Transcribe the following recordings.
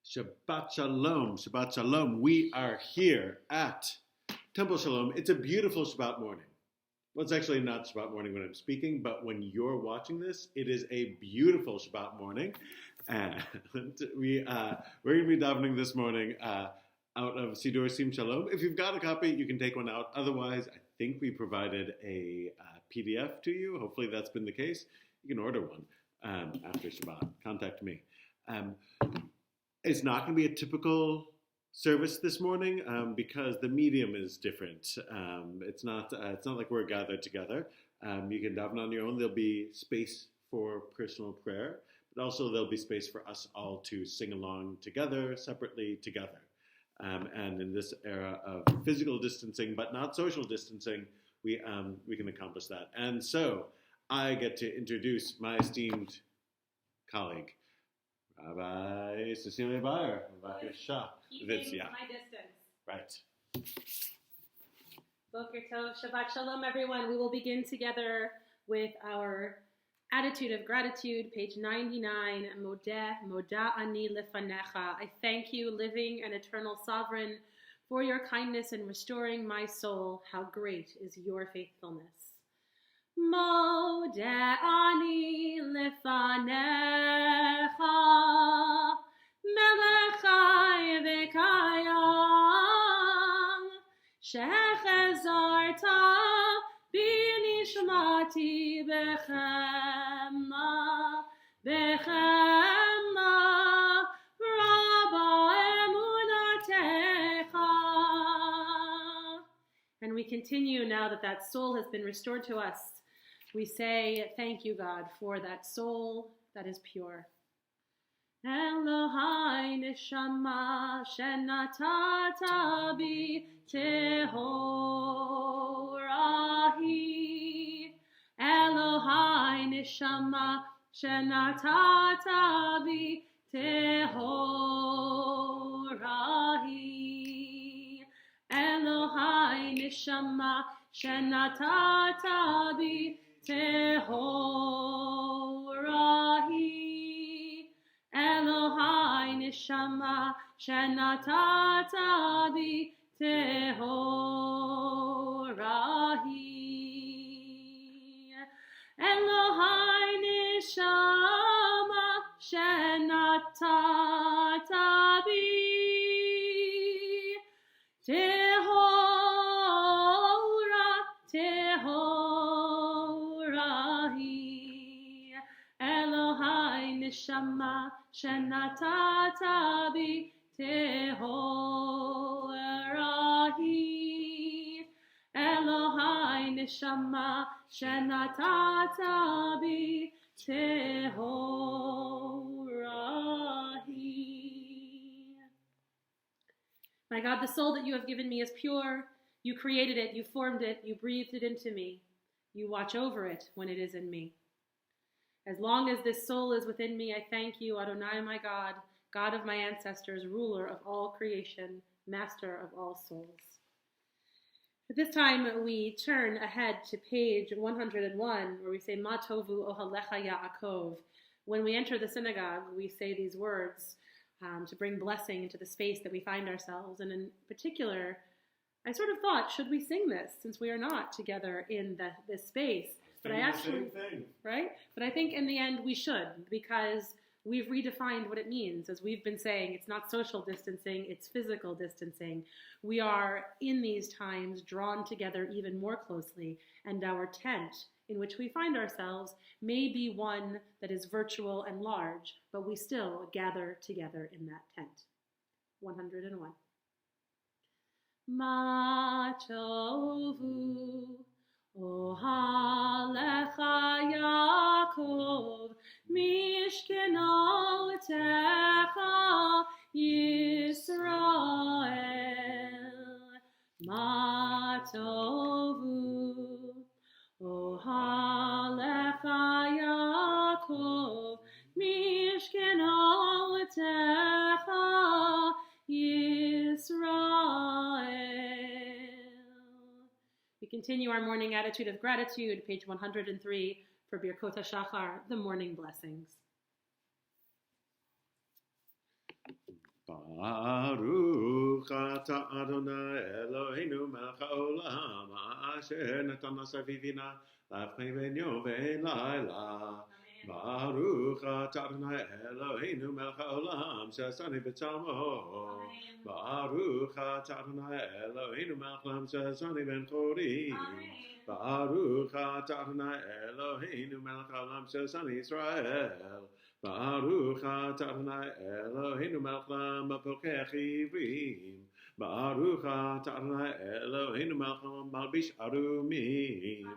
Shabbat Shalom, Shabbat Shalom. We are here at Temple Shalom. It's a beautiful Shabbat morning. Well, it's actually not Shabbat morning when I'm speaking, but when you're watching this, it is a beautiful Shabbat morning. And we're going to be davening this morning out of Sidur Sim Shalom. If you've got a copy, you can take one out. Otherwise, I think we provided a PDF to you. Hopefully that's been the case. You can order one after Shabbat. Contact me. It's not going to be a typical service this morning because the medium is different. It's not like we're gathered together. You can daven on your own. There'll be space for personal prayer, but also there'll be space for us all to sing along together, separately together. And in this era of physical distancing, but not social distancing, we can accomplish that. And so I get to introduce my esteemed colleague, Rabbi Cecilia Bayer. Keeping my distance. Right. Boker Tov, Shabbat Shalom, everyone. We will begin together with our attitude of gratitude, page 99. Moda ani lefanecha. I thank you, living and eternal sovereign, for your kindness in restoring my soul. How great is your faithfulness. Moda ani lefanecha, melech chai v'kayam, shechazarta b'nishmati b'chema rabba emunatecha. And we continue now that soul has been restored to us. We say, thank you, God, for that soul that is pure. Elohai neshama shenatata bi tehorahi. Elohai neshama shenatata bi tehorahi. Elohai neshama shenatata bi tehorahi. Elohai neshama shenatata bi tehorahi. Elohai neshama shenatata bi tehorahi. Elohai neshama shenatata bi tehorahi. Elohai neshama shenatata bi tehorahi. My God, the soul that you have given me is pure. You created it, you formed it, you breathed it into me. You watch over it when it is in me. As long as this soul is within me, I thank you, Adonai, my God, God of my ancestors, ruler of all creation, master of all souls. At this time, we turn ahead to page 101, where we say, Ma tovu ohalecha Yaakov. When we enter the synagogue, we say these words to bring blessing into the space that we find ourselves. And in particular, I sort of thought, should we sing this since we are not together in this space? But I actually, right? But I think in the end we should, because we've redefined what it means. As we've been saying, it's not social distancing, it's physical distancing. We are in these times drawn together even more closely, and our tent in which we find ourselves may be one that is virtual and large, but we still gather together in that tent. 101. Ma tovu ohalecha Yaakov mishkenotecha Yisrael. Ma tovu ohalecha Yaakov mishkenotecha Yisrael. We continue our morning attitude of gratitude, page 103, for Birkot HaShachar, the morning blessings. Baruch ata Adonai Eloheinu melech haolam asher natan asavivina l'avchei v'nyo v'layla. Baruch ata Adonai Eloheinu melech haolam shasani b'tzalmo. Baruch ata Adonai Eloheinu melech haolam shasani ben chorim. Baruch ata Adonai Eloheinu melech haolam shasani Israel. Baruch ata Adonai Eloheinu melech haolam apokech ivrim. Baruch ata Adonai Eloheinu melech haolam malbish arumim.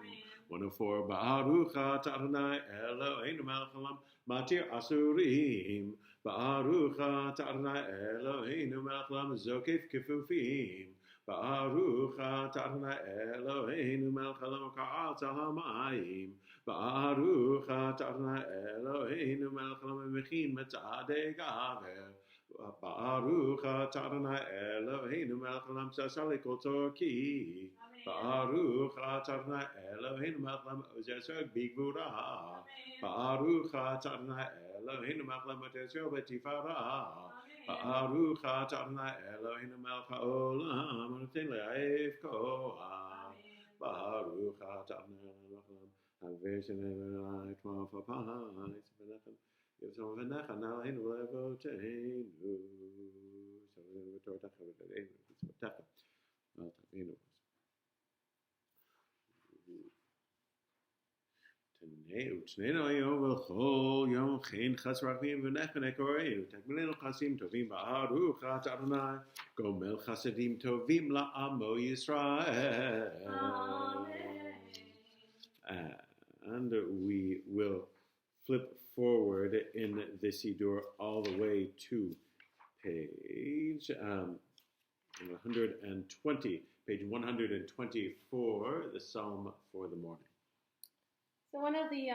104. Baruch ata Adonai Eloheinu melech haolam matir asurim. Baruch ata Adonai Eloheinu melech haolam zokef kefufim. Baruch ata Adonai Eloheinu melech haolam ka'atz al hamayim. Baruch ata Adonai Eloheinu melech haolam mechin metzadei gaver. Baruch ata Adonai Eloheinu melech haolam sasali kol tzorki. Baruch ata Adonai Eloheinu melech haolam ozer esrog bigvura. Baruch ata Adonai Eloheinu melech haolam ozer esrog betifara. Baruch ata Adonai Eloheinu melech haolam noten le'av koach. Baruch ata Adonai melech haolam haver shenei tma v'pais v'nechem yivzom v'nechem aleinu levoteinu. Shalom v'tortecha v'toreinu v'tzvotecha v'altaveinu. Utnenu היום ולכל יום חן חס רחמים ונכון קוראינו תגמלנו חסים טובים ברוך אתה אדוני גומל חסדים טובים לעמו ישראל. And we will flip forward in the Siddur all the way to page 120, page 124, the Psalm for the morning. So one of the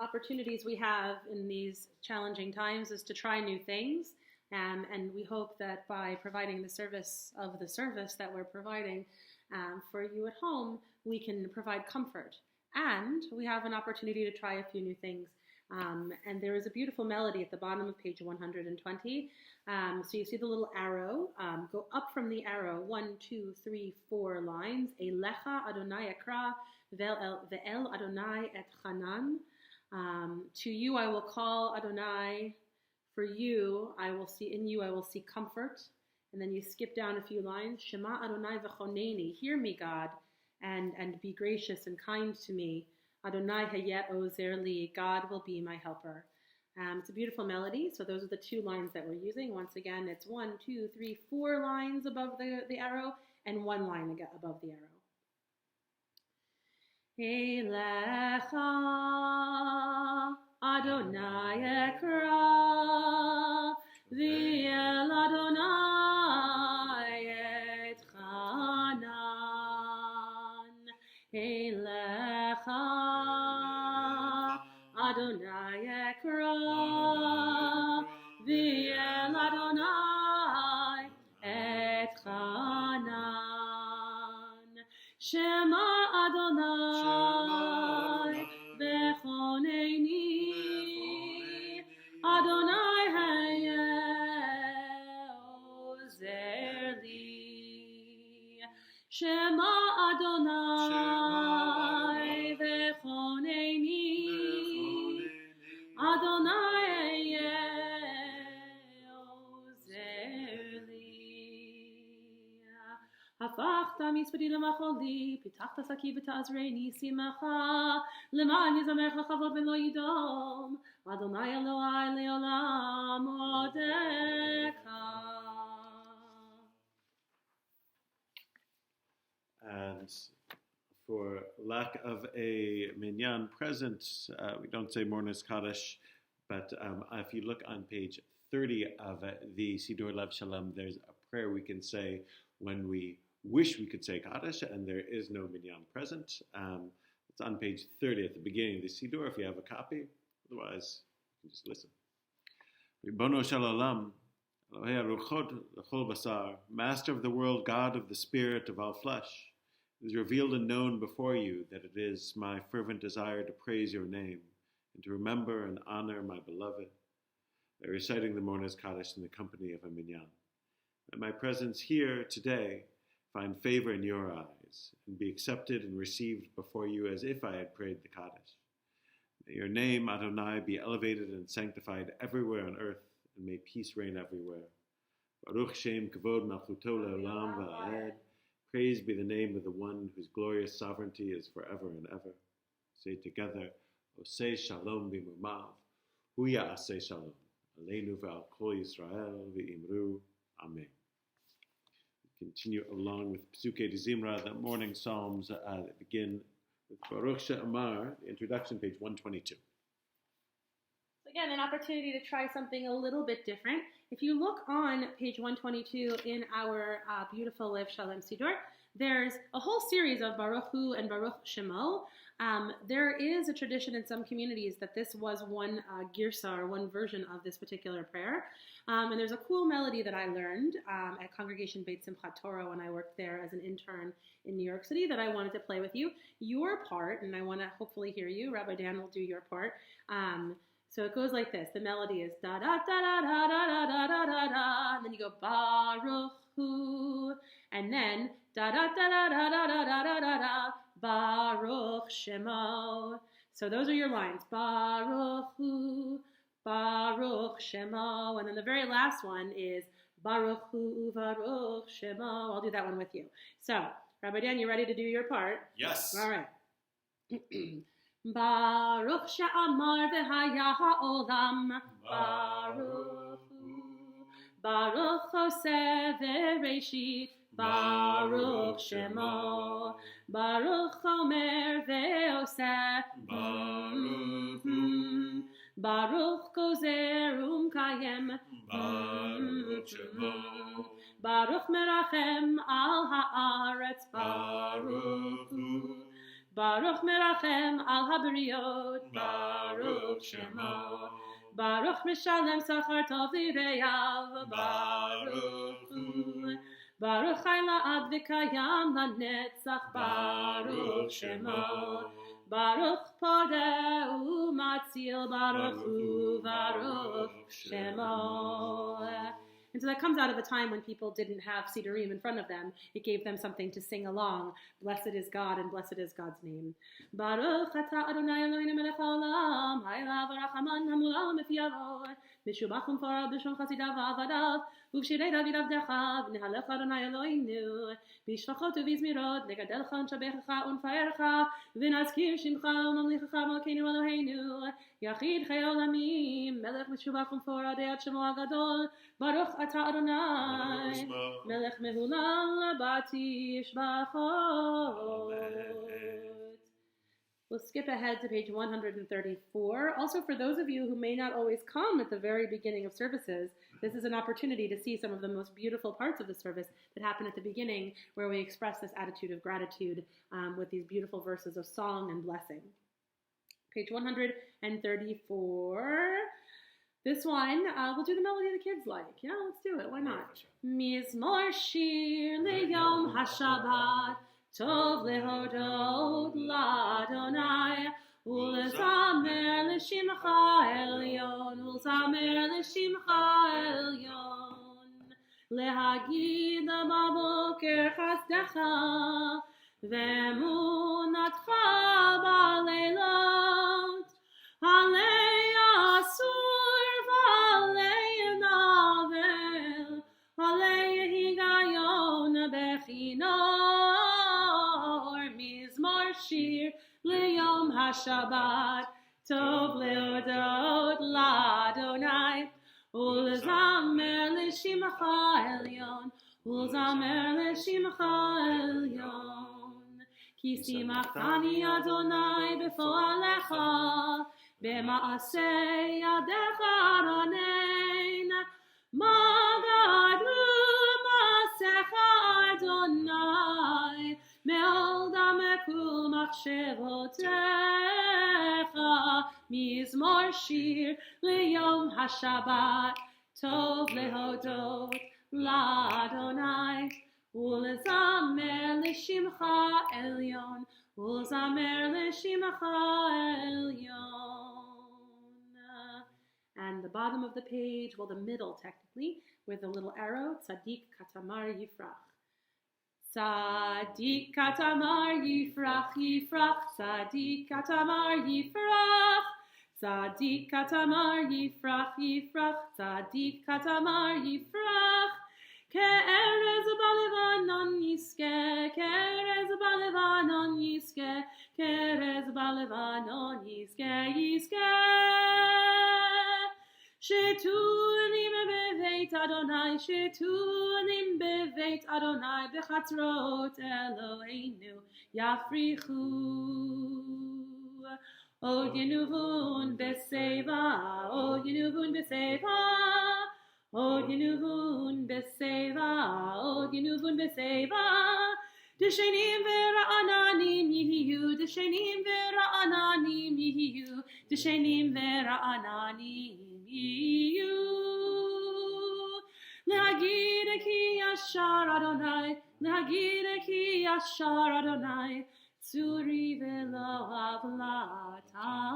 opportunities we have in these challenging times is to try new things, and we hope that by providing the service that we're providing for you at home, we can provide comfort. And we have an opportunity to try a few new things. And there is a beautiful melody at the bottom of page 120. So you see the little arrow. Go up from the arrow 1, 2, 3, 4 lines. Elecha Adonai Akra ve'el Adonai et Chanan. To you I will call Adonai. For you I will see. In you I will see comfort. And then you skip down a few lines. Shema Adonai v'choneni. Hear me, God, and be gracious and kind to me. Adonai hayet ozer li, God will be my helper. It's a beautiful melody. So those are the 2 lines that we're using. Once again, it's 1, 2, 3, 4 lines above the arrow, and 1 line above the arrow. Elecha Adonai ekra, v'el Adonai et chanan. Elecha Adonai ekra, v'el Adonai et chanan. Shema Adonai v'choneni, Adonai hayeh ozer li. Shema Adonai v'choneni, Adonai hayeh ozer li. הפכת מספדי למחולי, פיתחת שקי ותעזרני, שמחה, למען יזמרך לכבוד ולא ידום, אדוני אלוהי לעולם עודך. And for lack of a minyan present, we don't say Mornis Kaddish, but if you look on page 30 of the Siddur Lev Shalom, there's a prayer we can say when we wish we could say Kaddish and there is no minyan present. It's on page 30 at the beginning of the Siddur if you have a copy. Otherwise, you can just listen. Ribono shel olam, Elohei haruchot l'chol basar, Master of the world, God of the spirit of all flesh, it is revealed and known before you that it is my fervent desire to praise your name and to remember and honor my beloved by reciting the Mornis Kaddish in the company of a minyan. May my presence here today find favor in your eyes and be accepted and received before you as if I had prayed the Kaddish. May your name, Adonai, be elevated and sanctified everywhere on earth, and may peace reign everywhere. Baruch Shem Kavod Malchuto Le'olam Va'ed. Praise be the name of the one whose glorious sovereignty is forever and ever. Say together, Oseh Shalom B'mumav, Hu Ya'aseh Shalom, Aleinu Ve'al Kol Yisrael V'imru, Amen. Continue along with Psukei de Zimra, the morning psalms that begin with Baruch She'amar, the introduction, page 122. Again, an opportunity to try something a little bit different. If you look on page 122 in our beautiful Lev Shalom Siddur, there's a whole series of Baruch Hu and Baruch Shemo. There is a tradition in some communities that this was one girsa, or one version of this particular prayer. And there's a cool melody that I learned at Congregation Beit Simchat Torah when I worked there as an intern in New York City that I wanted to play with you. Your part, and I want to hopefully hear you, Rabbi Dan will do your part. So it goes like this. The melody is da da da da da da da da da da, and then you go Baruch Hu, and then da da da da da da da da da da da, Baruch Shemo. So those are your lines. Baruch Hu, Baruch Shemo, and then the very last one is Baruch Hu, Baruch Shemo. I'll do that one with you. So, Rabbi Dan, you ready to do your part? Yes. All right. Baruch she'amar v'haya ha'olam, Baruch Hu, Baruch Choseh v'reishit, Baruch Shemo, Baruch Omer ve'oseh, Baruch Hu, Baruch Gozer Umkayem, Baruch Shemo, Baruch Merachem al ha'aretz, Baruch Hu, Baruch Merachem al habriot, Baruch Shemo, Baruch Mishalem Sachar Tov Lireyav, Baruch Hu, Baruch Chayla Ad V'Kayam Lanetzach, Baruch Shemo, Baruch Podeh Umatzil, Baruch Hu, Baruch Shemo. And so that comes out of a time when people didn't have Sidurim in front of them. It gave them something to sing along. Blessed is God, and blessed is God's name. Baruch atah Adonai Eloheinu melech haolam, ha'elav ha'rachaman ha'mulam v'yavo, mishubach u'mfarad b'shon chasidav v'avadav, uv'shirei David avdecha, v'nehalecha Adonai Eloheinu, b'shvachot u'v'zmirot, negadelcha u'nshabechecha u'nfaercha, v'nazkir shimcha u'mamlichecha malkeinu Eloheinu, yachid chai olamim, melech mishubach u'mfarad eat shemo agadol, Baruch atah Adonai, melech mehulam batish bachot. We'll skip ahead to page 134. Also, for those of you who may not always come at the very beginning of services, this is an opportunity to see some of the most beautiful parts of the service that happen at the beginning, where we express this attitude of gratitude with these beautiful verses of song and blessing. Page 134. This one, we'll do the melody the kids like. Yeah, let's do it. Why not? Mizmor shir leyom hashabbat, tov lehodot l'Adonai, ulzamer l'shimcha elyon, ulzamer l'shimcha elyon, lehagid baboker chasdecha, ve'emunatcha baleilot, alei asur v'alei navel, alei higayon bechinor, mizmor shir leyom hashabbat, tov leodot l'Adonai, ulzamer l'shimcha elyon, ulzamer l'shimcha elyon, ki simachani Adonai b'foalecha, b'maaseh yadecha ronein, magadlu maasecha Adonai, me'ol dameku machshevotecha, mizmor shir leyom hashabbat, tov lehodot l'Adonai, ulzamer l'shimcha elyon, ulzamer l'shimcha elyon. And the bottom of the page, well, the middle technically, with a little arrow, Tzadik Katamar Yifrach. Tzadik Katamar Yifrach, Yifrach, Tzadik Katamar Yifrach. Tzadik Katamar Yifrach, Yifrach, Tzadik Katamar Yifrach. Ke'erez balevanon yiske, ke'erez balevanon yiske, ke'erez balevanon yiske, yiske. Shetunim beveit Adonai, shetunim beveit Adonai, bechatzrot Eloheinu yafrichu. Od yenuvun beseva, od yenuvun beseva. Od yenuvun beseva, od yenuvun beseva. Deshenim vera'ananim yihiyu, deshenim vera'ananim yihiyu, deshenim vera'ananim yihiyu. Lehagid ki yashar Adonai, lehagid ki yashar Adonai, tzuri velo avlatavo.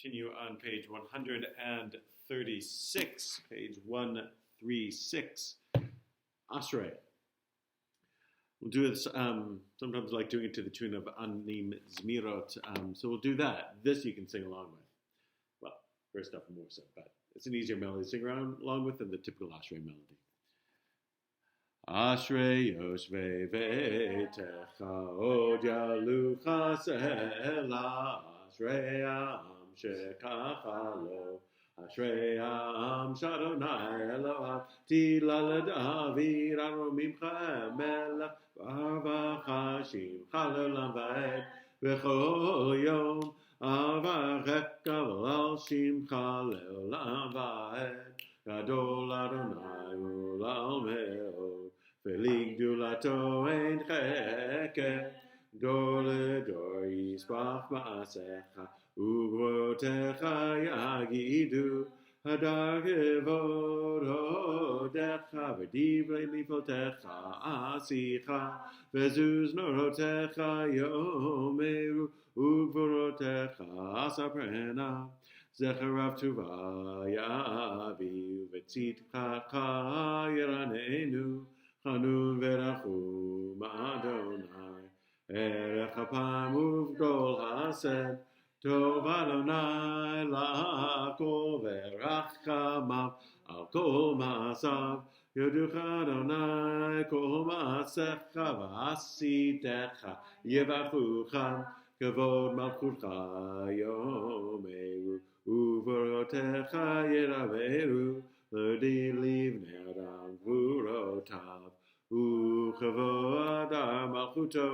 Continue on page 136, page 136. Ashrei. We'll do this, sometimes I like doing it to the tune of Anim Zmirot, so we'll do that. This you can sing along with. Well, first off, more so, but it's an easier melody to sing along with than the typical Ashrei melody. Ashrei Yoshvei Ve'etecha Od Yalucha Sela Ashrei Shekachalo Ashrei Am Shadonai Eloha Tilal David Aromimcha Melech Vavachashim Chalolam Vaed V'chol Yom Avachek Kaval Shimcha Leolam Vaed Gadol Adonai Ulal Meod V'lig Dulato Ein Cheket Dor Ledor Yisbach Ma'asecha Ugvotecha yagidu hadar kevod hodecha v'divrei mifotecha asicha v'zuz norotecha yomeru ugvorotecha asaprena zecharav tuva yaviu v'tzitchacha yiranenu chanun v'rachum Adonai erech hapam uvgol hased Tov Adonai la'akol v'rachamav al kol ma'asav Yoducha Adonai kol ma'asecha v'asitecha yevachucha kavod malchucha yomeru uvorotecha yeraveru l'di livnei adam gvurotav uchavod ar malchuto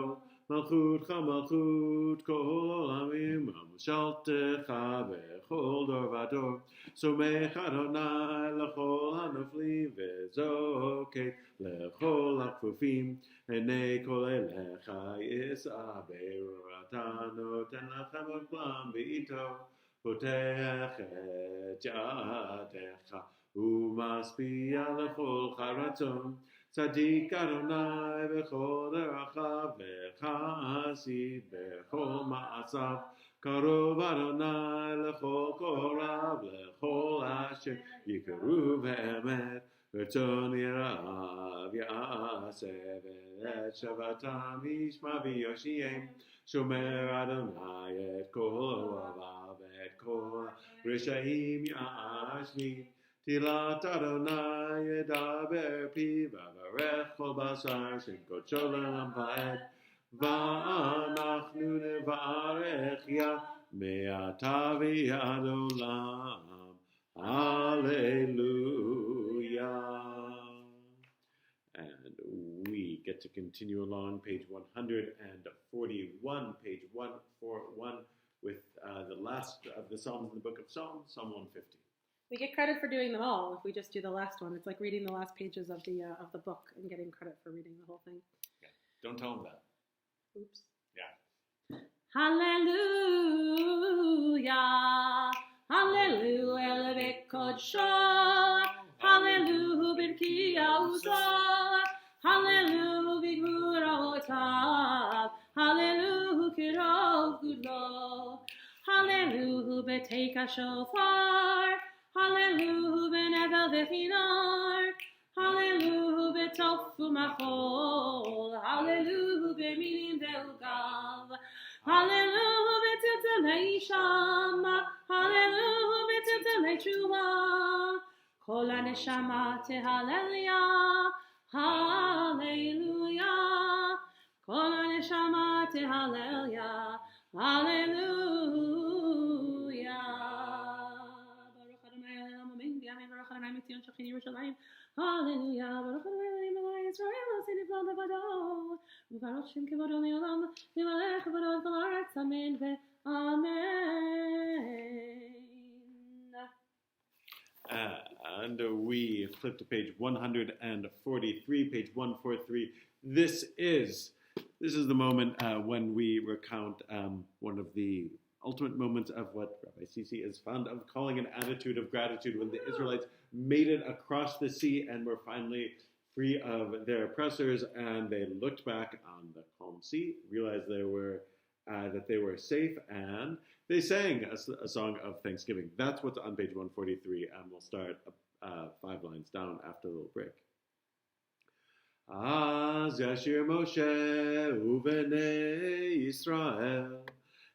Malchut Chamalchut Kol Olamim Shaltecha V'chol Dor Vador Somech Adonai L'chol Hanoflim V'zoket L'chol Hakfufim Enei Kol Elecha Yisaberu Ata Noten Lachem Klam B'ito Potech Et Yadecha U'maspia L'chol Charatzon Tzadik Adonai v'chol derachav v'chasid v'chol ma'asav Karov Adonai l'chol korav l'chol asher yikaru v'emet V'tzon yirav ya'aseh v'et shavatam yishma v'yoshiem Shomer Adonai et kol oavav et kol rishaim ya'ashmi Tilat Adonai yedaber piv avarech kol basar shem kodsho le'olam va'ed va'anachnu nevarech ya me'ata v'yad olam. Hallelujah. And we get to continue along page 141, page 141 with the last of the Psalms in the book of Psalms, Psalm 150. We get credit for doing them all if we just do the last one. It's like reading the last pages of the book and getting credit for reading the whole thing. Yeah. Don't tell them that. Oops. Yeah. Hallelujah. Hallelujah. Levekodsho. Hallelujah. Birkiyauzo. Hallelujah. Bigvurotav. Hallelujah. Kirov gudlo. betake a shofar. Hallelujah, benevel v'chinor. Hallelujah, betofu machol. Hallelujah, beminim ve'ugav. Hallelujah, betiltelei shama. Hallelujah, betiltelei tshuva. Kol haneshama tehallelujah. Hallelujah. Kol haneshama tehallelujah. Hallelujah. Baruch Adonai Eloheinu Amen. Amen. Baruch Adonai Mitzion Shechin Yerushalayim. Hallelujah. Baruch Adonai Eloheinu Melech Yisrael Osei Niflo Levado. Ubaruch Shem Kevodo Leolam. Limalech Kevodo Kol Haaretz. Amen ve'amen. And we flip to page 143, page 143. This is the moment when we recount one of the ultimate moments of what Rabbi Sisi is fond of calling an attitude of gratitude, when the Israelites made it across the sea and were finally free of their oppressors, and they looked back on the calm sea, realized that they were safe, and they sang a song of thanksgiving. That's what's on page 143, and we'll start 5 lines down after a little break. Az yashir Moshe uvenei Yisrael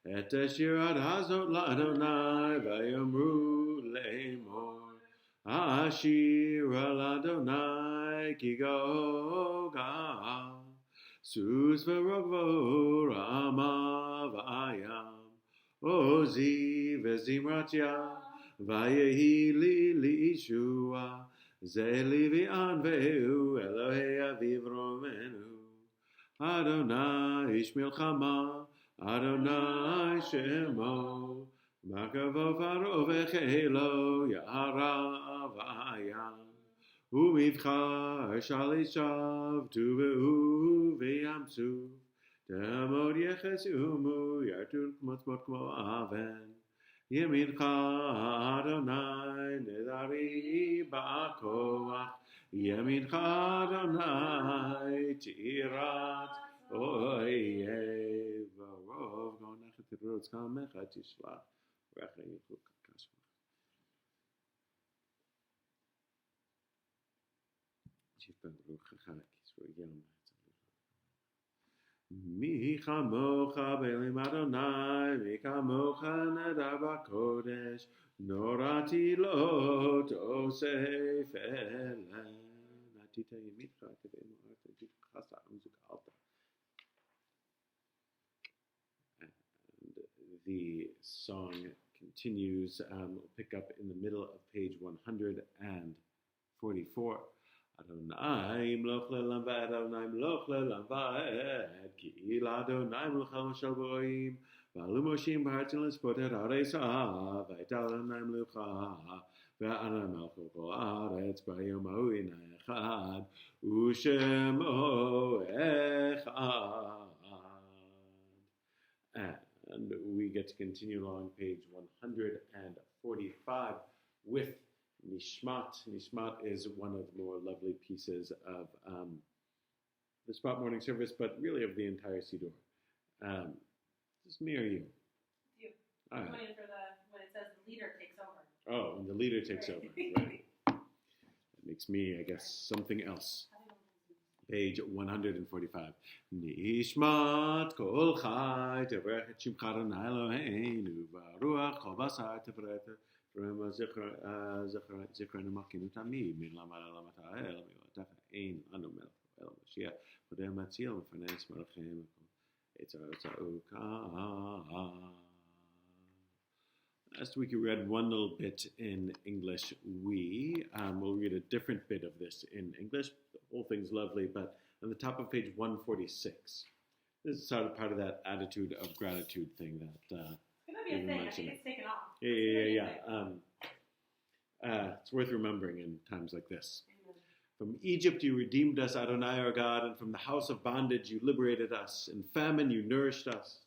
et shirat hazot la'Adonai vayomru le'emor ashir la'Adonai ki goga sus v'rogvo rama v'ayam ozi v'zimratya vayehi li li'ishua Zeli v'anveu Elohei aviv romenu Adonai ish milchama Adonai shemo Makavo faro v'chelo Ya'ara v'ayam U'mivchar shalishav Tuve'u v'yamsu Temod yechesumu Yartu k'motzmot k'mo aven Yemincha Adonai Nedari Ba'akoach Yemincha Adonai Tirat Oyev Varov Gonachet Tirot Skamecha Tishlach Rechen Yichuk Kasma Shiftan Baruch Chachak Yisro Yom Mi chamocha be'elim Adonai, mi chamocha nadar b'kodesh, norati lo tosef elen. Natita yimitcha teve'emu arta jitchasa umzuk alta. And the song continues. We'll pick up in the middle of page 144. Adonai mloch le'olam va'ed, Adonai mloch le'olam va'ed, ki il Adonai mlochel shel bo'im, v'alu moshim b'hartzin l'spot et ha'aretz v'ayta Adonai mlocha, ve'Adonai melcho kol ha'aretz b'yom ha'u ina echad, u'shemo echad. And we get to continue along page 145 with Nishmat. Nishmat is one of the more lovely pieces of the Shabbat morning service, but really of the entire Siddur. Just me or you? You. All right. I'm waiting for when it says the leader takes over. Oh, when the leader takes over, right. That makes me, I guess, something else. Page 145. Nishmat kol chai tevrech et shimcha Adonai Eloheinu v'ruach kol basar tevrech זכרנו מלכנו תמיד, מלמעלה למטה אל, מלטף אין לנו מלך אל המשיח, פודה מציל ומפרנס מלכם, את ארצהו כאן. Last week we read one little bit in English. We will read a different bit of this in English. The whole thing's lovely, but on the top of page 146, this is sort of part of that attitude of gratitude thing that It's going to be a thing. I think it's taken off. Yeah. It's worth remembering in times like this. From Egypt you redeemed us, Adonai our God, and from the house of bondage you liberated us. In famine you nourished us.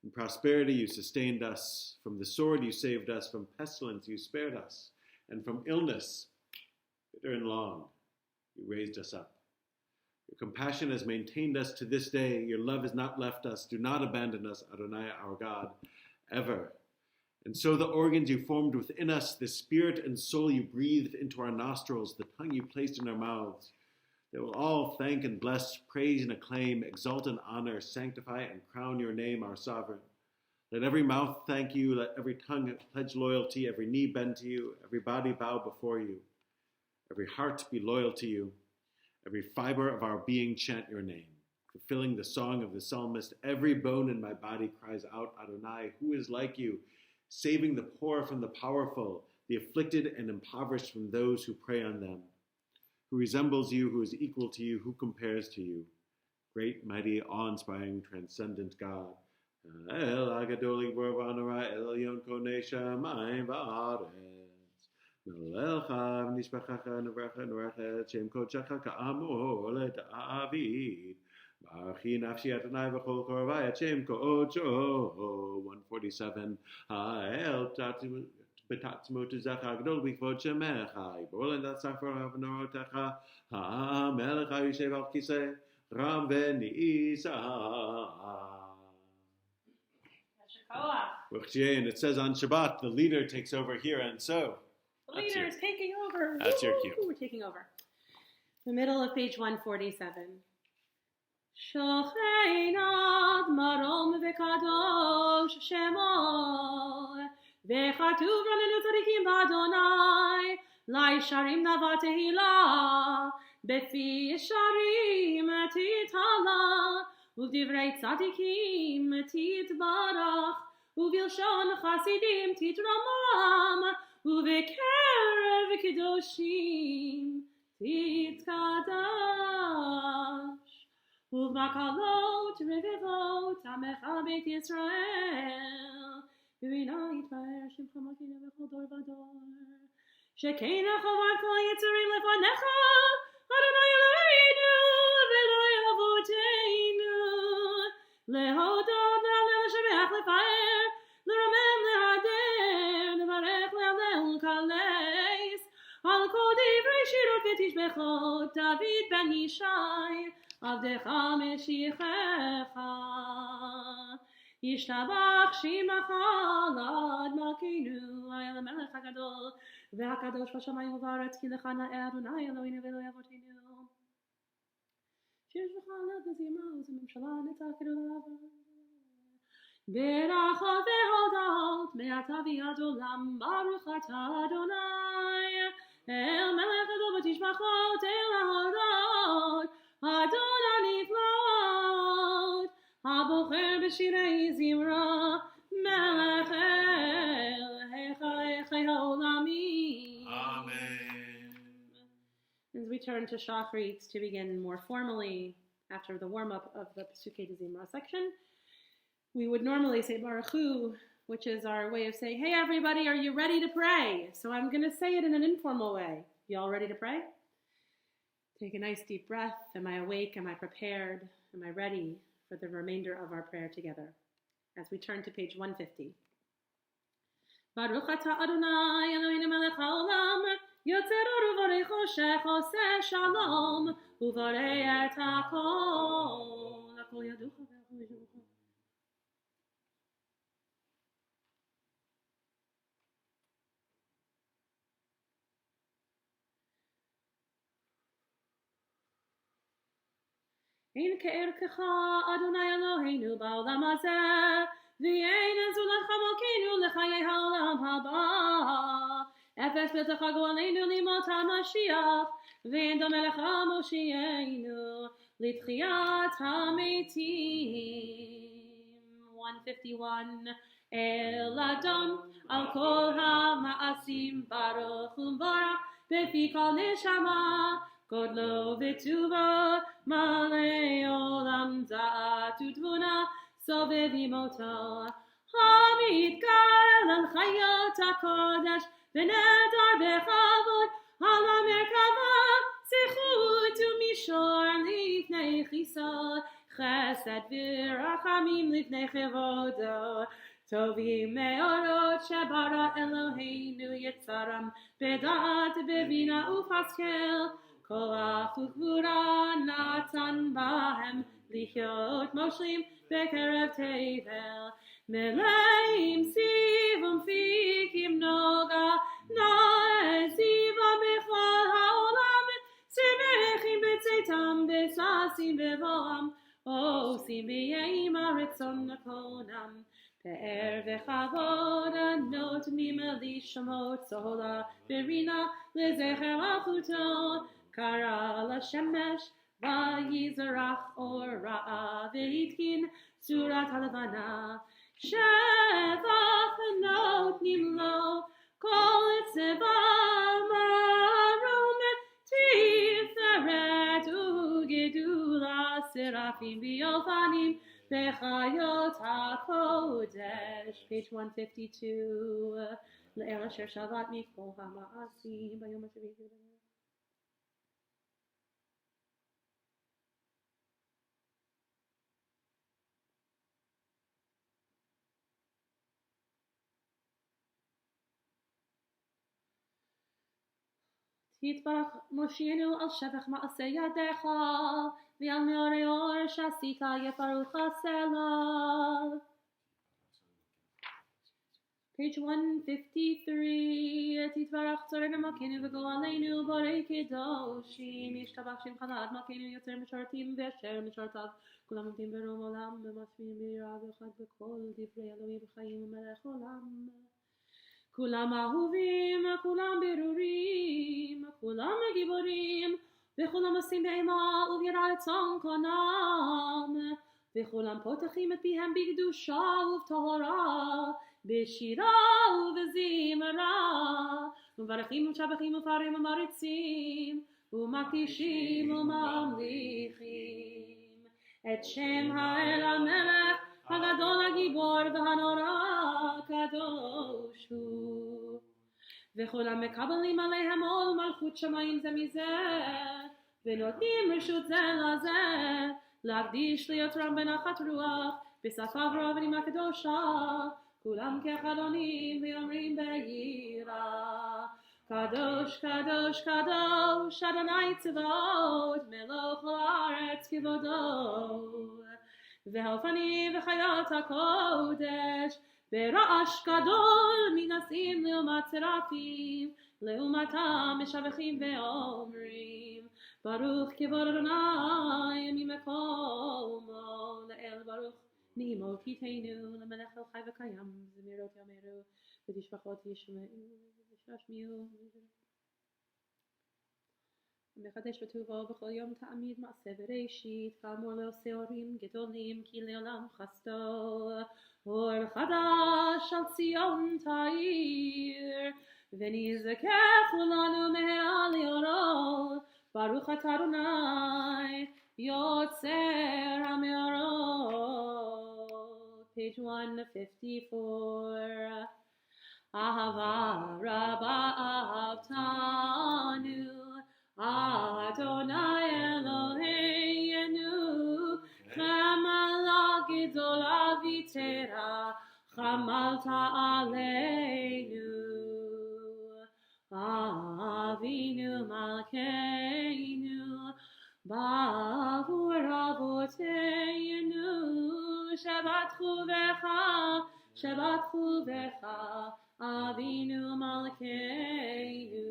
In prosperity you sustained us. From the sword you saved us. From pestilence you spared us. And from illness, bitter and long, you raised us up. Your compassion has maintained us to this day. Your love has not left us. Do not abandon us, Adonai our God, ever. And so the organs you formed within us, the spirit and soul you breathed into our nostrils, the tongue you placed in our mouths, they will all thank and bless, praise and acclaim, exalt and honor, sanctify and crown your name, our sovereign. Let every mouth thank you, let every tongue pledge loyalty, every knee bend to you, every body bow before you, every heart be loyal to you, every fiber of our being chant your name. Fulfilling the song of the psalmist, every bone in my body cries out, Adonai, who is like you? Saving the poor from the powerful, the afflicted and impoverished from those who prey on them. Who resembles you, who is equal to you, who compares to you? Great, mighty, awe-inspiring, transcendent God. El Agadoli Borvanara El Yon Kone Shamayim Va'aretz. Melelcha v'nishpachacha nevrecha nerechet Shem Kodechecha ka'amor le'David. Baruchi nafshi Adonai v'chol korvai et Shem Kodecho. 147. Ha'el b'tatzmo tizach ha'gdol b'kvod shemecha. Yibol en datzafar ha'v'norotecha. Ha'melech ha'yishev al kisei ram v'ni'isa. And it says on Shabbat, the leader takes over here, and so the leader is taking over. That's your cue. We're taking over. The middle of page 147. Shochein ad marom v'kadosh shemo v'chatuv ranenu tzadikim b'Adonai lai sharim nava tehila befi sharim titala uvdivrei tzadikim titbarach uvilshon chasidim titramam uvikerev kedoshim titkadash uvmakalot revevot amecha beit Yisrael v'vina yitvaer shemcha makina v'chol dor v'dor shekeina chovat kol yitzurim lefanecha Adonai Eloheinu v'lo yavoteinu lehodot le'alel shebeach lefaer l'ramem lehader levarech le'alel kaleis al kol divrei shirot v'tishbechot David ben Yishai avdecha meshichecha yishtabach shimacha lad malkeinu ayel melech hagadol v'hakadosh v'shamayim u'va'aretz ki lecha na'eh Adonai Eloheinu v'lo yavoteinu שיש לך לב בזימה ובממשלה נצעקנו לעבר ברחוב והודות מעתה ועד עולם ברוך אתה אדוני אל מלך גדול ותשבחות אל ההודות אדון הנפלאות הבוחר בשירי זמרה מלך אלוהי העולמים Amen. As we turn to Shachrit to begin more formally after the warm-up of the Pesukei Zimra section, we would normally say Baruch Hu, which is our way of saying, hey everybody, are you ready to pray? So I'm going to say it in an informal way. You all ready to pray? Take a nice deep breath. Am I awake? Am I prepared? Am I ready for the remainder of our prayer together? As we turn to page 150. Baruch atah Adonai Eloheinu melech haolam יוצר אור ובורא חושך עושה שלום ובורא את הכל הכל ידוך והכל ידוך אין כערכך אדוני אלוהינו בעולם הזה ואין זולתך מלכנו לחיי העולם הבא אפס פתח גואלנו לימות המשיח ואין דומה לך מושיענו לתחיית המתים 151 אל אדון על כל המעשים ברוך ומבורך בפי כל נשמה גודלו וטובו מלא עולם דעת ותבונה סובב ימותו המתגל על חיות הקודש ונדר בכבוד על המרכבה זכות ומישור לפני חיסוד חסד ורחמים לפני כבודו טובים מאורות שברא אלוהינו יצרם בדעת בבינה ופשכל כוח וגבורה נתן בהם לחיות מושלים בקרב תבל מלאים סיבום פיקים נוגה נעזיבה בכל העולם שמחים בצאתם וששים בבואם עושים ביהם הרצון נקונם פאר וכבוד הנותנים לשמות סולה ורינה לזכר מלכותו קרא לשמש ויזרח אור רעה והתקין צורת הלבנה שבח נותנים לו כל צבא מרום תפארת וגדולה סרפים ביופנים בחיות הקודש page 152 לאל אשר שבת מכל המעשים ביום השביעי יתברך מושיענו על שבח מעשה ידיך ועל נאורי אור שעשית יפרוך הסלע. page 153 תתברך צורנו מלכנו וגואלנו בורא קדושים ישתבח שמך לעד מלכנו יוצר משרתים ואשר משרתיו כולם עומדים ברום עולם ומשמיעים ביראה ואחד בכל דברי אלוהים חיים ומלך עולם. כולם אהובים, כולם ברורים, כולם גיבורים, וכולם עושים באימה וביראת צונקונם, וכולם פותחים את פיהם בקדושה ובטהרה, בשירה ובזמרה, ומברכים ומשבחים ופרים ומריצים, ומקדישים וממליכים. את שם האל המלך הגדול הגיבור והנורא קדוש הוא וכולם מקבלים עליהם עול מלכות שמיים זה מזה ונותנים רשות זה לזה להקדיש ליותרם בנחת רוח בשפה ברורה ונימה קדושה כולם כאחד עונים ואומרים ביראה קדוש קדוש קדוש אדוני צבאות מלוך הארץ כבודו והאופנים וחיות הקודש ברעש גדול מנסים לעומת סרפים לעומתם משבחים ואומרים ברוך כבוד אדוני ממקומו לאל ברוך נעימו תיתנו למלך החי וקיים זמירות יאמרו ותשבחות ישמעו ושמיעו מחדש בטובו בכל יום תעמיד מעשה בראשית כאמור לעושה אורים גדולים כי לעולם חסדו אור חדש על ציון תאיר ונזכה כולנו מהרה לאורו ברוך אתה אדוני יוצר המאורות page 154 אהבה רבה אהבתנו Adonai Eloheinu Chamala Gedola Vitera Chamalta Aleinu Avinu Malkeinu Bavur Avoteinu Shabbat Chuvecha Avinu Malkeinu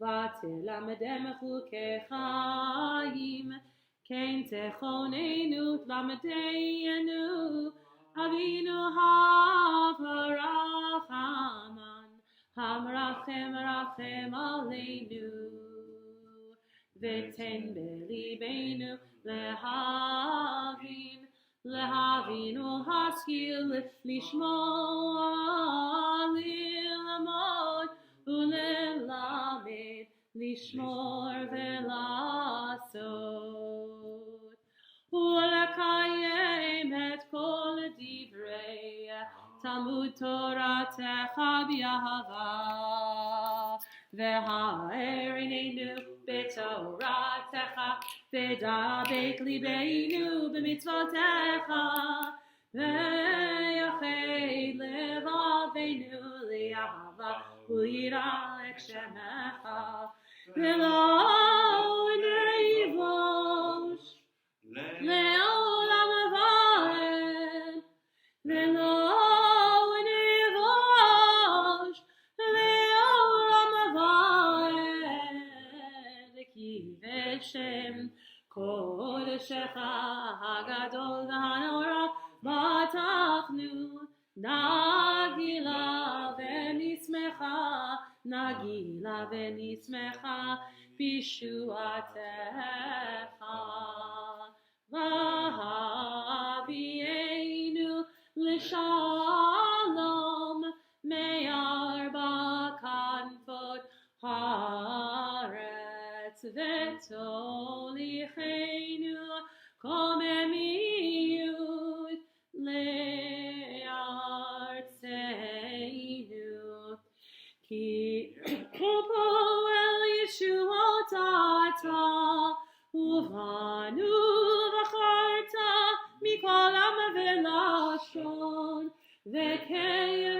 ותלמדם חוקי חיים, כן תכוננו תלמדנו, אבינו הרחמן, המרחם רחם עלינו, ותן בליבנו להבין ולהשכיל, לשמוע, ללמוד וללמד, לשמור ולעשות, ולקיים את כל דברי תלמוד תורתך באהבה, והאר עינינו בתורתך, ודבק ליבנו במצוותיך, ויחד לבבינו לאהבה וליראת שמך, ולא נבוש לעולם ועד, לשם קודשך הגדול והנורא בטחנו נגילה ונשמחה נגילה ונשמחה בישועתך והביאנו לשלום מארבע כנפות הארץ ותוליכנו קוממיות לארצנו כי פועל ישועות אתה ובנו בחרת מכל עם ולשון וקרבתנו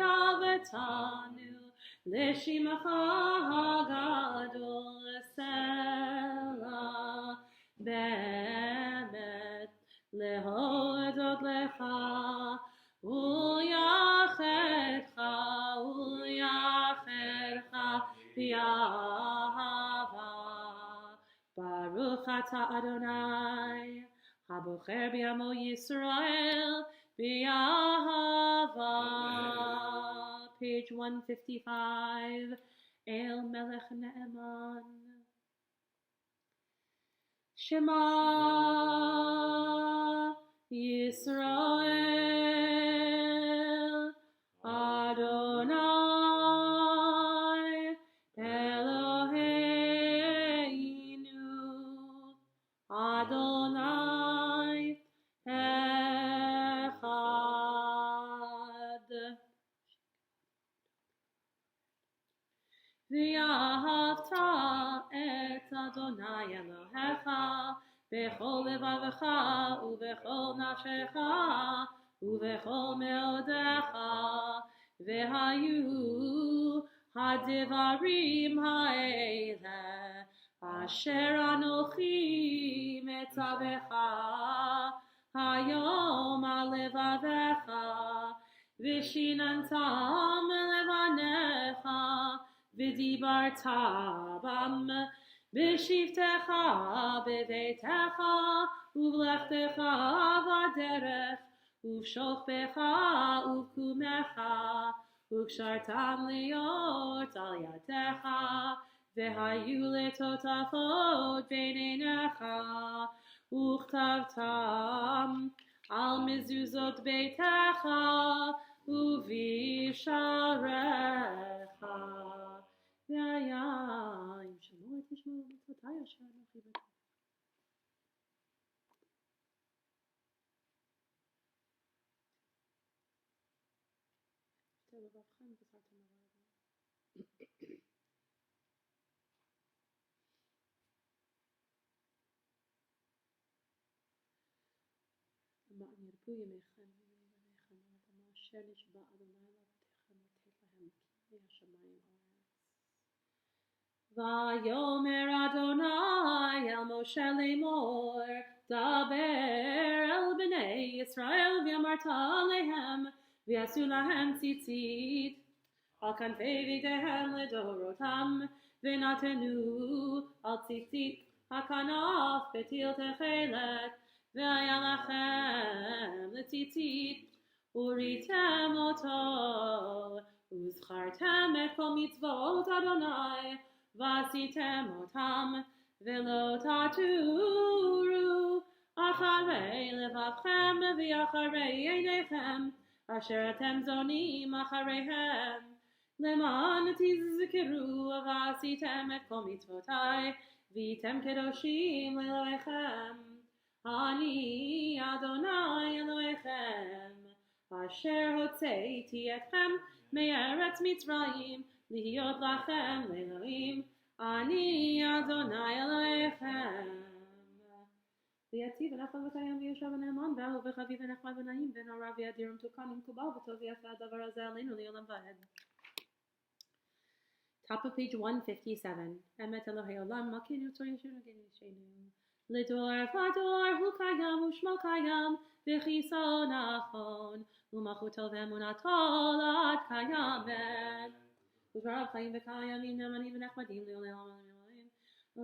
לשמך הגדול סלע באמת להודות לך וליחדך באהבה ברוך אתה אדוני הבוחר בעמו ישראל באהבה page 155 אל מלך נאמן שמע ישראל אדוני אלוהינו אדוני אחד ואהבת את אדוני אלוהיך בכל לבבך ובכל נפשך ובכל מאודך והיו הדברים האלה אשר אנוכי מצווך היום על לבבך ושיננתם לבניך ודיברת בם בשבתך בביתך ובלכתך בדרך ובשוכבך ובקומך וקשרתם להיות על ידך והיו לטוטפות בין עיניך וכתבתם על מזוזות ביתך ובשעריך והיה אם שמעו את משמעו מצוותיי אשר אנוכי בטוח לבבכם וזרתם לבבכם למען ירבו ימיכם וימיכם על האדמה אשר נשבע אדוני לאבותיכם לתת להם כי השמיים הארץ. ויאמר אדוני אל משה לאמור דבר אל בני ישראל ואמרת עליהם ויעשו להם ציצית על כנפי ביתיהם לדורותם ונתנו על ציצית הכנף בתיל תכלת והיה לכם לציצית וריתם אותו וזכרתם את כל מצוות אדוני ועשיתם אותם ולא תטורו אחרי לבבכם ואחרי עיניכם אשר אתם זונים אחריהם למען תזכרו ועשיתם את כל מצוותיי והייתם קדושים לאלוהיכם אני אדוני אלוהיכם אשר הוצאתי אתכם מארץ מצרים להיות לכם לאלוהים אני אדוני אלוהיכם ויציב ונחל וקיים ויושב ונאמן ואהוב וחביב ונחמד ונעים ונורא וידיר ומתוקן ומקובל וטוב ויפה הדבר הזה עלינו לעולם ועד. Top of page 157 אמת אלוהי עולם מלכי נרצו ישיר נגן ישנו לדור ודור הוא קיים ושמו קיים וכיסו נכון ומלכותו ואמונתו לעד קיימת ודבריו חיים וקיימים נאמנים ונחמדים לעולם ועד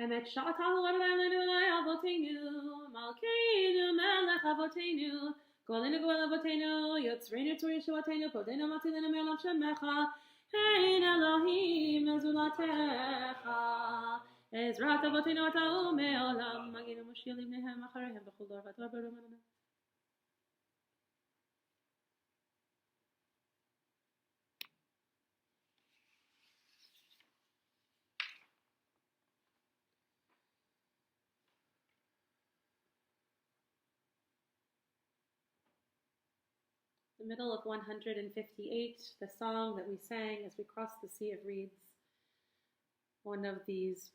Emet sha'atahu Adonai Eloi Avotenu, Malkeinu Melech Avotenu, Golenu Goel Avotenu, Yotzreinu Tzur Yeshuatenu, Podenu Matilenu Me'olam Shemecha, Hein Elohim Ezulatecha, Ezrat Avotenu Atau Me'olam, Maginu Moshil Ibnehem Acharehem B'chol Dor V'Tor Berum Adonai. The middle of 158, the song that we sang as we crossed the Sea of Reeds, one of these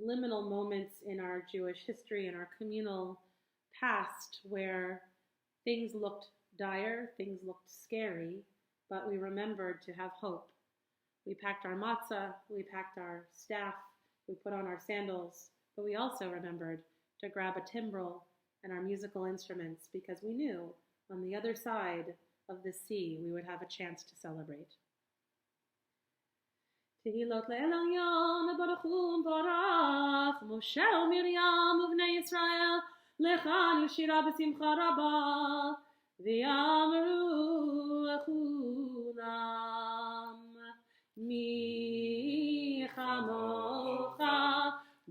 liminal moments in our Jewish history and our communal past where things looked dire, things looked scary, but we remembered to have hope. We packed our matzah, we packed our staff, we put on our sandals, but we also remembered to grab a timbrel and our musical instruments because we knew on the other side of the sea we would have a chance to celebrate. Tehilot le'el yom baruchum barach Moshe u'Miriam u'bnei Yisrael lechanu shira b'simcha rabba v'yamru chulam mi chamocha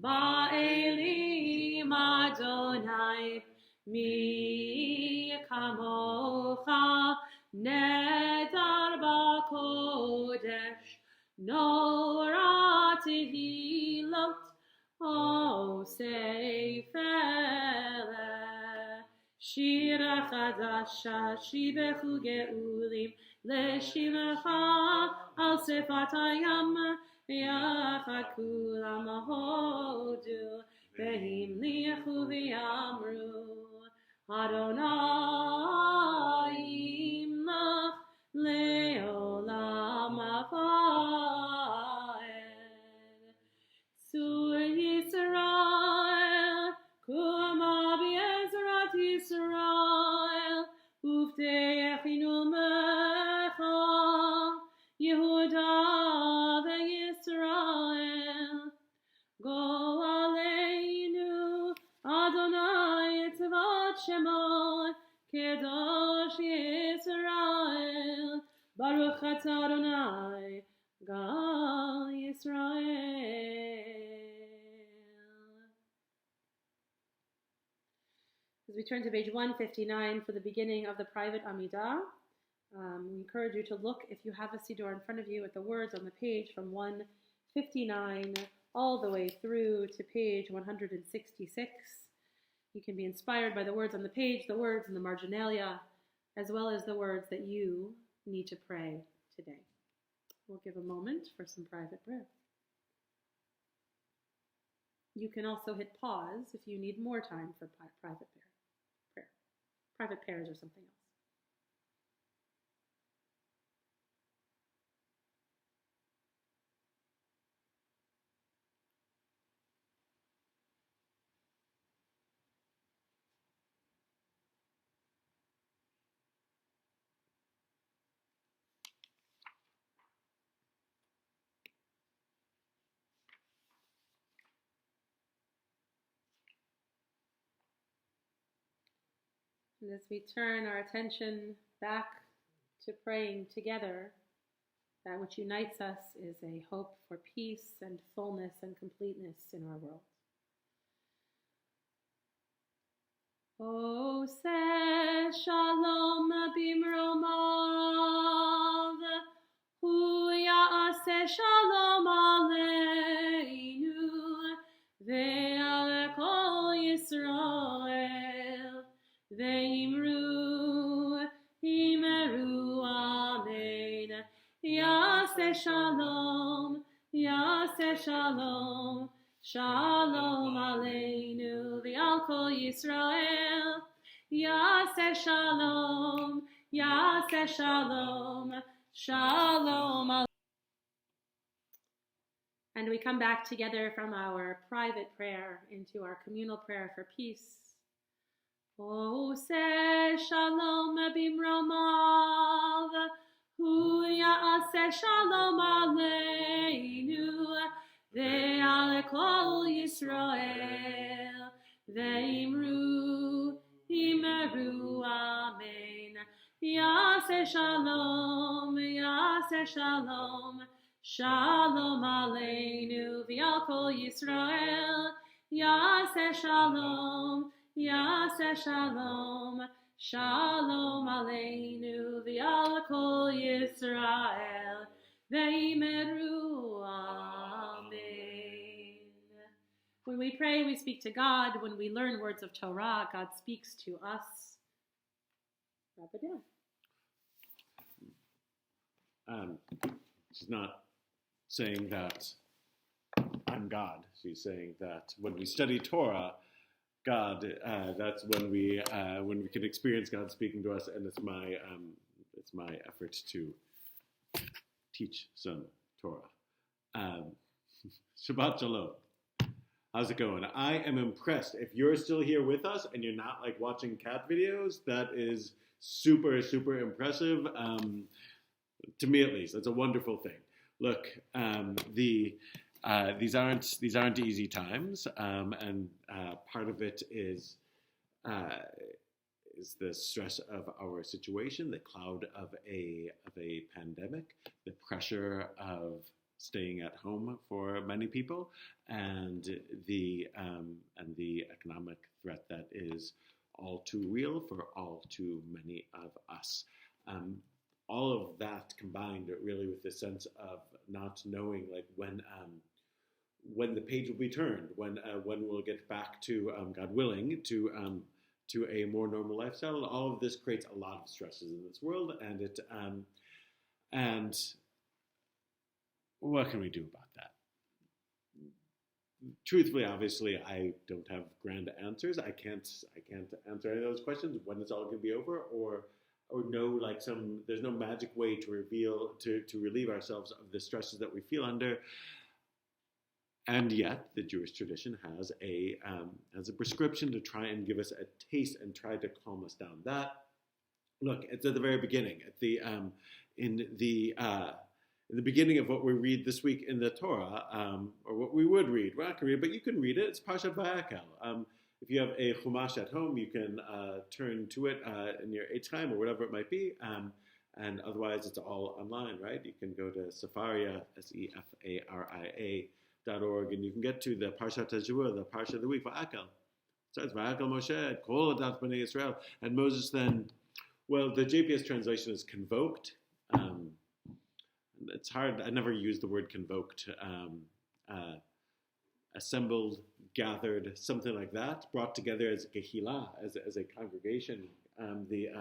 ba'elim Adonai mi kamocha nedar b'kodesh nora tehilot o seifele shira chadasha shibechu geulim leshimecha al sefat hayam yachad kulam hodu ve'im liachu v'yamru Adonai imach leolam avaed. Sur Yisrael, kuma b'ezrat Yisrael, uvte'echinu mecha, Yehuda ve'Yisrael. Go aleinu, Adonai etzvat Shemot, Kedosh Yisrael, Baruch atah Adonai, Gal Yisrael. As we turn to page 159 for the beginning of the private Amidah, we encourage you to look, if you have a Siddur in front of you, at the words on the page from 159 all the way through to page 166. You can be inspired by the words on the page, the words in the marginalia, as well as the words that you need to pray today. We'll give a moment for some private prayer. You can also hit pause if you need more time for private prayer. Private prayers or something else. And as we turn our attention back to praying together, that which unites us is a hope for peace and fullness and completeness in our world. Oseh shalom bimromav, hu ya'aseh shalom aleinu, ve'al kol Yisrael, ve'imru, himeru, amen. Ya'aseh shalom, ya'aseh shalom, Shalom aleinu v'al kol Yisrael. Yaseh shalom, yaseh shalom, shalom aleinu. And we come back together from our private prayer into our communal prayer for peace. Oseh shalom bimromav, hu ya'aseh Yaseh shalom aleinu ve'al kol Yisrael ve'imru imeru amen. Yaseh shalom shalom aleinu ve'al kol Yisrael. Yaseh shalom shalom aleinu ve'al kol Yisrael ve'imeru amen. When we pray, we speak to God. When we learn words of Torah, God speaks to us. Rabbi Dan. She's not saying that I'm God. She's saying that when we study Torah, God, that's when we can experience God speaking to us, and it's my effort to teach some Torah. Shabbat Shalom. How's it going? I am impressed. If you're still here with us and you're not like watching cat videos, that is super, super impressive. To me, at least, that's a wonderful thing. Look, these aren't easy times, and part of it is the stress of our situation, the cloud of a pandemic, the pressure of staying at home for many people, and the economic threat that is all too real for all too many of us. All of that combined really with the sense of not knowing like when the page will be turned, when we'll get back to God willing to a more normal lifestyle. All of this creates a lot of stresses in this world, and what can we do about that? Truthfully, obviously, I don't have grand answers. I can't answer any of those questions. When it's all going to be over, or know like there's no magic way to relieve ourselves of the stresses that we feel under. And yet, the Jewish tradition has a prescription to try and give us a taste and try to calm us down. That, look, it's at the very beginning, in the beginning of what we read this week in the Torah, or what we would read. We're not going to read, but you can read it. It's Parshat Vayakhel. If you have a Chumash at home, you can turn to it in your Eitz or whatever it might be. And otherwise, it's all online, right? You can go to Sefaria, Sefaria.org, and you can get to the Parshat HaShavua, the Parsha of the week, Vayakhel. So it's Vayakhel Moshe, Kol Adat Bnei Yisrael. And Moses then, well, the JPS translation is convoked. It's hard. I never use the word convoked. Assembled, gathered, something like that, brought together as a kehillah, as a congregation. The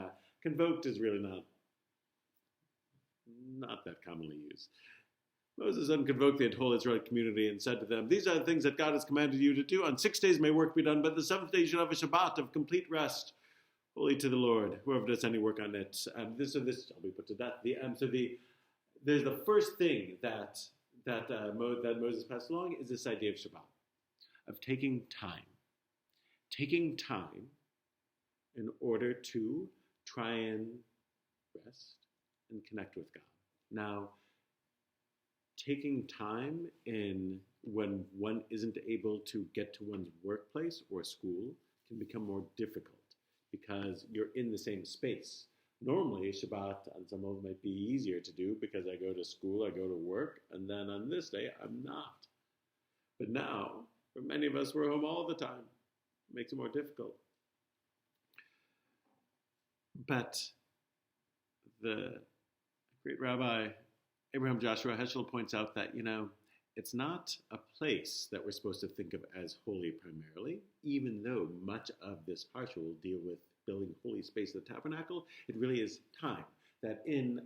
convoked is really not that commonly used. Moses then convoked the whole Israelite community and said to them, "These are the things that God has commanded you to do. On 6 days may work be done, but the seventh day you shall have a Shabbat of complete rest, holy to the Lord. Whoever does any work on it, this shall be put to death." There's the first thing that Moses passed along is this idea of Shabbat, of taking time in order to try and rest and connect with God. Now, taking time when one isn't able to get to one's workplace or school can become more difficult because you're in the same space. Normally, Shabbat on some level might be easier to do because I go to school, I go to work, and then on this day, I'm not. But now, for many of us, we're home all the time. It makes it more difficult. But the great Rabbi Abraham Joshua Heschel points out that, it's not a place that we're supposed to think of as holy primarily, even though much of this parsha will deal with building holy space of the tabernacle. It really is time. That in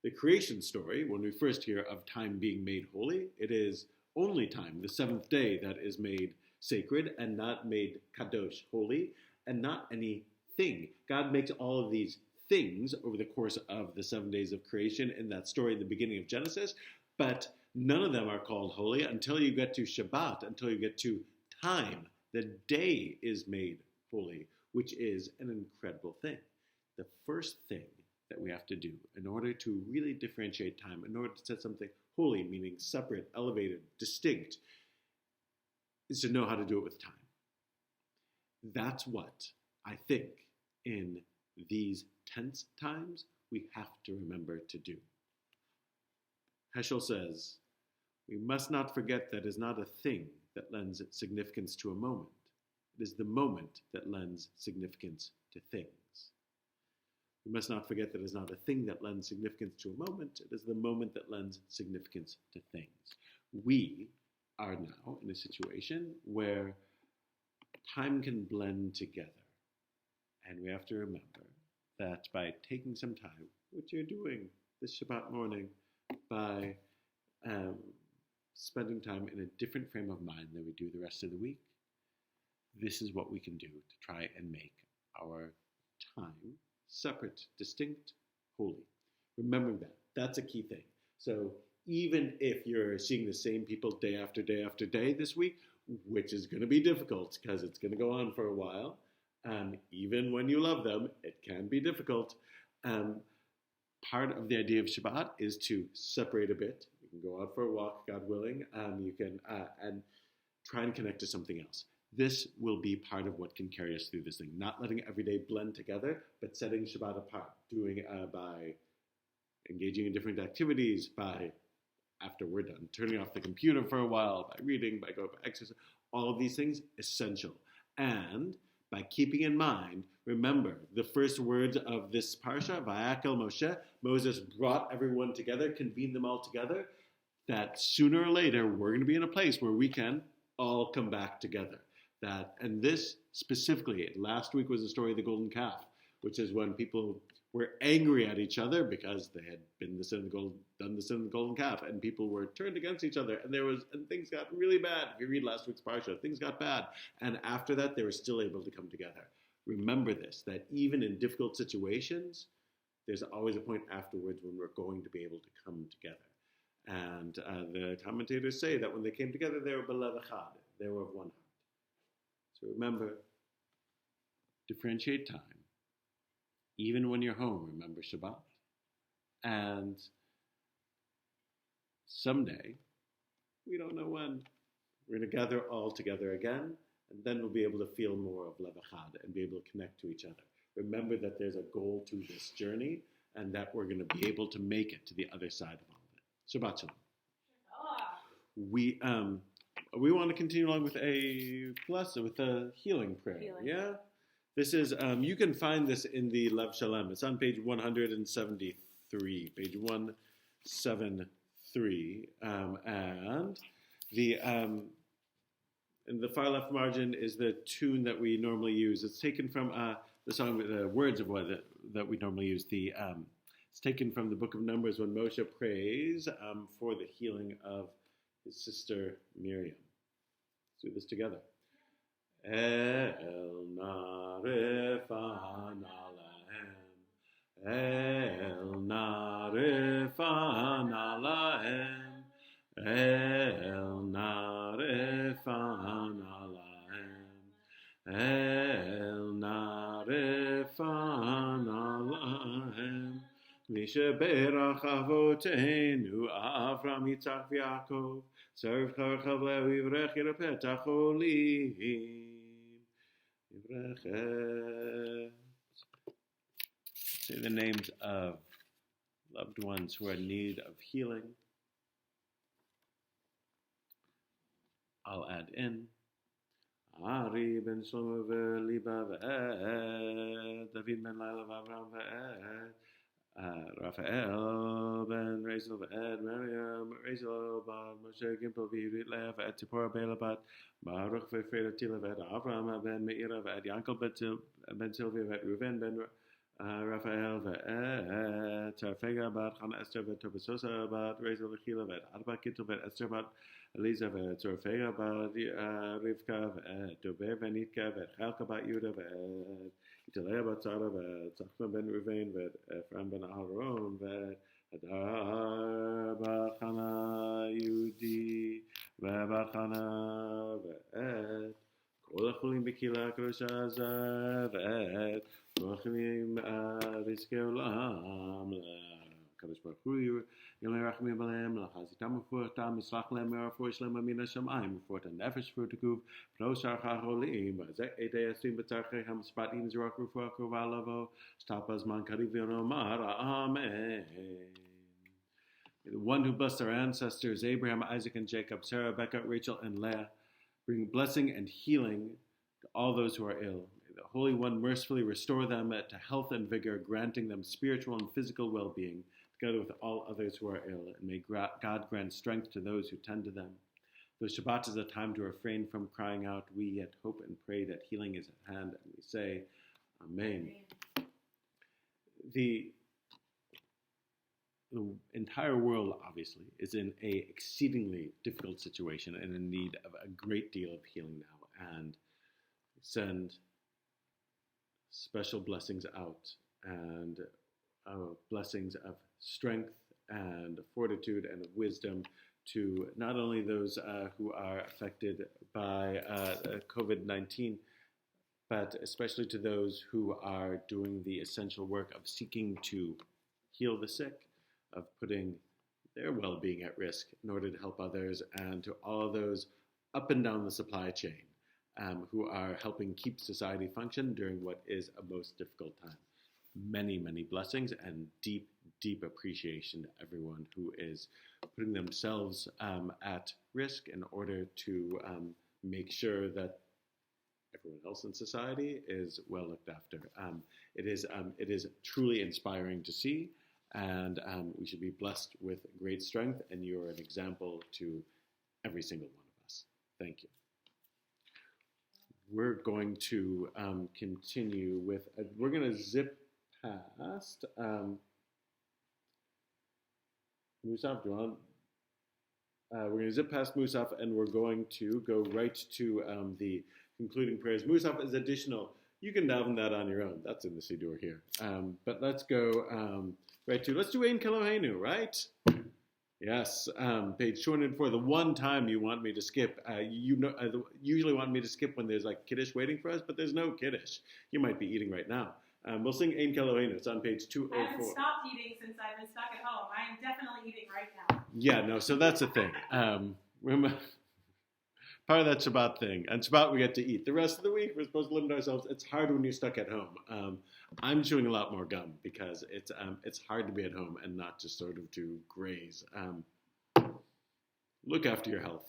the creation story, when we first hear of time being made holy, it is only time, the seventh day, that is made sacred and not made kadosh, holy, and not anything. God makes all of these things over the course of the 7 days of creation in that story in the beginning of Genesis, but none of them are called holy until you get to Shabbat, until you get to time. The day is made holy, which is an incredible thing. The first thing that we have to do in order to really differentiate time, in order to set something holy, meaning separate, elevated, distinct, is to know how to do it with time. That's what I think in these tense times we have to remember to do. Heschel says, we must not forget that it is not a thing that lends significance to a moment. It is the moment that lends significance to things. We must not forget that it is not a thing that lends significance to a moment. It is the moment that lends significance to things. We are now in a situation where time can blend together. And we have to remember that by taking some time, which you're doing this Shabbat morning, by spending time in a different frame of mind than we do the rest of the week, this is what we can do to try and make our time separate, distinct, holy. Remembering that. That's a key thing. So even if you're seeing the same people day after day after day this week, which is going to be difficult because it's going to go on for a while, even when you love them, it can be difficult. Part of the idea of Shabbat is to separate a bit. You can go out for a walk, God willing. You can and try and connect to something else. This will be part of what can carry us through this thing. Not letting every day blend together, but setting Shabbat apart. Doing by engaging in different activities, by, after we're done, turning off the computer for a while, by reading, by going by exercise. All of these things, essential. And by keeping in mind, remember, the first words of this parsha, Vayakel Moshe, Moses brought everyone together, convened them all together, that sooner or later, we're going to be in a place where we can all come back together. And this specifically, last week was the story of the golden calf, which is when people were angry at each other because they had done the sin of the golden calf, and people were turned against each other, and things got really bad. If you read last week's parsha, things got bad, and after that, they were still able to come together. Remember this, that even in difficult situations, there's always a point afterwards when we're going to be able to come together. And the commentators say that when they came together, they were belev echad, they were of one heart. So remember, differentiate time. Even when you're home, remember Shabbat. And someday, we don't know when, we're going to gather all together again, and then we'll be able to feel more of lev echad and be able to connect to each other. Remember that there's a goal to this journey, and that we're going to be able to make it to the other side of all of it. Shabbat shalom. We want to continue along with a healing prayer. Yeah? This is, you can find this in the Lev Shalem. It's on page 173. Page 173. And the in the far left margin is the tune that we normally use. It's taken from the song, the words of what that we normally use. It's taken from the book of Numbers when Moshe prays for the healing of his sister Miriam. Let's do this together. El narefan alahem, El narefan alahem, El narefan alahem, El narefan alahem. Mishaberach avotenu Avram Yitzchak v'Yaakov, serve Charchav Levivrech Yerapetach Olim. Say the names of loved ones who are in need of healing. I'll add in Ari ben Shlomo v'Liba v'Ed, David ben Laila v'Avram v'Ed, Raphael ben Rezel v'Ed, Miriam Rezel bat Moshe Gimpel v'Yudit Leah v'Ed Tzipora Bela bat Baruch v'Freda Tila v'Ed Avram ben Meira v'Ed Yankel ben Sylvia v'Ed Reuven ben Raphael v'Ed Tarfega bat Chana Esther v'Ed Tobasosa bat Rezel v'Chila v'Ed Arba Kittel v'Ed Esther bat Eliza v'Ed Tarfega bat Rivka v'Ed Dober v'Nitka v'Ed Chalka bat Yuda v'Ed Italea bat Zara v'Ed Tzachma ben Reuven v'Ed Ephraim ben Aharon v'Ed Hadar bat Chana Yudi v'Bat Chana v'Ed כל החולים בקהילה הקדושה ואת V'chim rizkei olam Kadosh Baruch Hu Yomei Rachamim Aleim L'chazitam U'Furtam Yislach Lehem Me'arfoish Lehem Amin HaShamayim U'Furt HaNefesh Furtakuv P'no Sarcha Cholim V'zeh Etei Esim B'tzarchechem Spat In Zerach Rufua Kova Lavo Shtapa Zman Kariv Yonomar Amen. The one who blessed our ancestors, Abraham, Isaac, and Jacob, Sarah, Rebecca, Rachel, and Leah, bring blessing and healing to all those who are ill. May the Holy One mercifully restore them to health and vigor, granting them spiritual and physical well-being, together with all others who are ill. And may God grant strength to those who tend to them. Though Shabbat is a time to refrain from crying out, we yet hope and pray that healing is at hand, and we say, Amen. The entire world, obviously, is in a exceedingly difficult situation and in need of a great deal of healing now. And send special blessings out, and blessings of strength and fortitude and wisdom to not only those who are affected by COVID-19, but especially to those who are doing the essential work of seeking to heal the sick, of putting their well-being at risk in order to help others, and to all those up and down the supply chain who are helping keep society function during what is a most difficult time. Many, many blessings and deep, deep appreciation to everyone who is putting themselves at risk in order to make sure that everyone else in society is well looked after. It is truly inspiring to see. And we should be blessed with great strength, and you are an example to every single one of us. Thank you. We're going to continue with, we're going to zip past, Musaf, do you want? We're going to zip past Musaf, and we're going to go right to the concluding prayers. Musaf is additional. You can daven that on your own. That's in the Siddur here. But let's go let's do Ein Keloheinu, right? Yes, page 204. The one time you want me to skip, usually want me to skip when there's like Kiddush waiting for us, but there's no Kiddush. You might be eating right now. We'll sing Ein Keloheinu. It's on page 204. I haven't stopped eating since I've been stuck at home. I am definitely eating right now. Yeah, no, so that's the thing. Part of that Shabbat thing. And Shabbat we get to eat. The rest of the week we're supposed to limit ourselves. It's hard when you're stuck at home. I'm chewing a lot more gum because it's hard to be at home and not just sort of to graze. Look after your health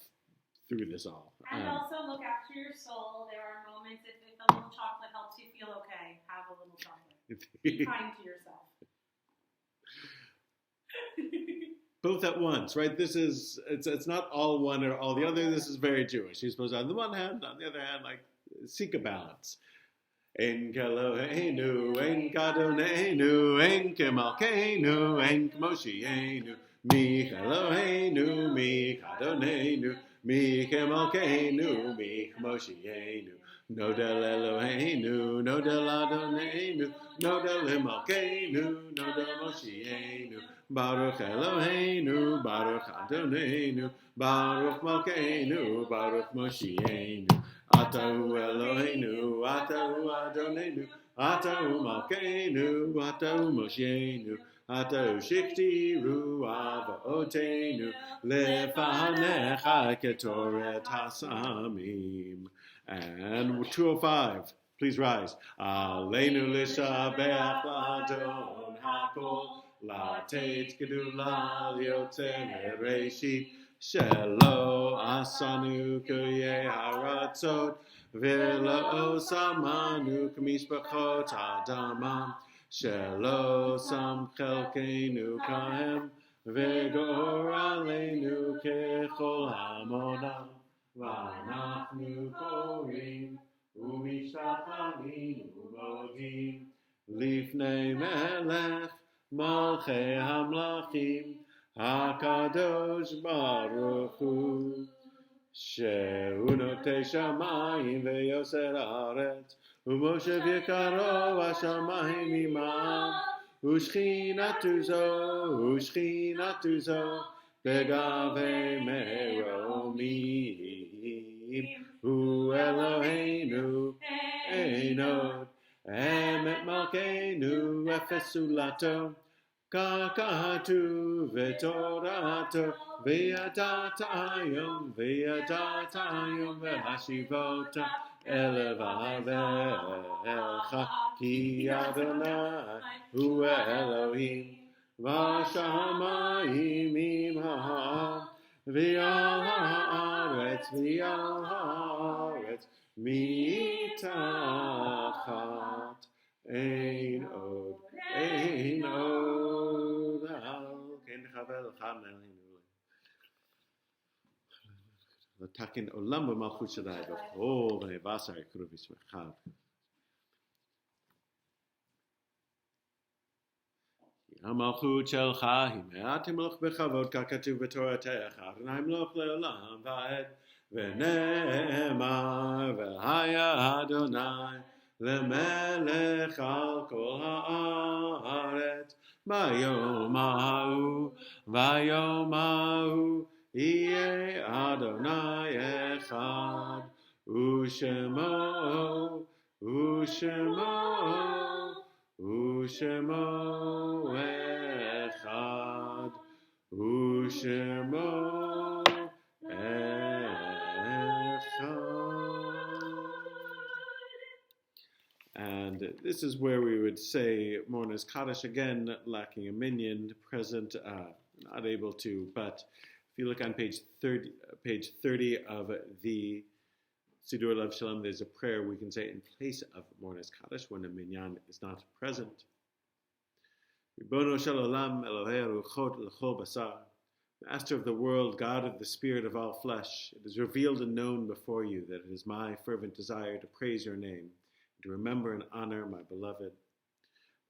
through this all. And also look after your soul. There are moments if a little chocolate helps you feel okay, have a little chocolate. Be kind to yourself. Both at once, right? It's not all one or all the other. This is very Jewish. You're supposed to, on the one hand, on the other hand, like, seek a balance. Ein Keloheinu, Ein Kadoneinu, Ein Kemalkeinu, Ein Kmoshienu, Mi Keloheinu, Mi Kadoneinu, Mi Kemalkeinu, Mi Kmoshienu. Nodel Eloheinu, Nodel Adoneinu, Nodel Himalkeinu, Nodel Moshienu. Baruch Eloheinu, Baruch Adoneinu, Baruch Malkeinu, Baruch Moshienu. Atahu Eloheinu, Atahu Adoneinu, Atahu Malkeinu, Atahu Moshienu. Atahu Shiktiru Avaotenu, Lefanecha Ketoret Hasamim. And 205, please rise. Aleinu Lishabeach Ladon Hakol, Latet Gedula Liotzer Reshit, Shelo Asanu Kuye Haratzot, Velo Samanu Kmishpachot Adamam, Shelo Sam Chelkeinu Kahem, Vegor Aleinu Kechol Hamonam. V'anachnu korim u'mishtachavim u'modim lifnei melech malchei hamlachim hakadosh baruch hu shehu notei shamayim ve'yoser haaretz u'moshev yekaro hashamayim imam u'shchinatu zo begave meromim. Hu Eloheinu Einod Emet Malkeinu Efesulato Kakatu Vetorato Viadatayom Vehashivota Elevavelcha Ki Adonai Hu Elohim Vashamayim Imham V'al haaretz mitachat ein od al ken chavel cham elinu latakin olam b'malchut shaddai b'chol b'nei basar yikru v'smechad. המלכות שלך היא מעט תמלוך בכבוד ככתוב בתורתך אדוני מלוך לעולם ועד ונאמר והיה אדוני למלך על כל הארץ ביום ההוא יהיה אדוני אחד ושמו אחד ושמו echad. And this is where we would say Morna's Kaddish again, lacking a minyan, present, not able to, but if you look on page 30 of the Sidur Lev Shalom, there's a prayer we can say in place of Morna's Kaddish when a minyan is not present. Ribono shel olam Elohei ruchot l'chol basar, Master of the world, God of the spirit of all flesh, it is revealed and known before you that it is my fervent desire to praise your name, and to remember and honor my beloved,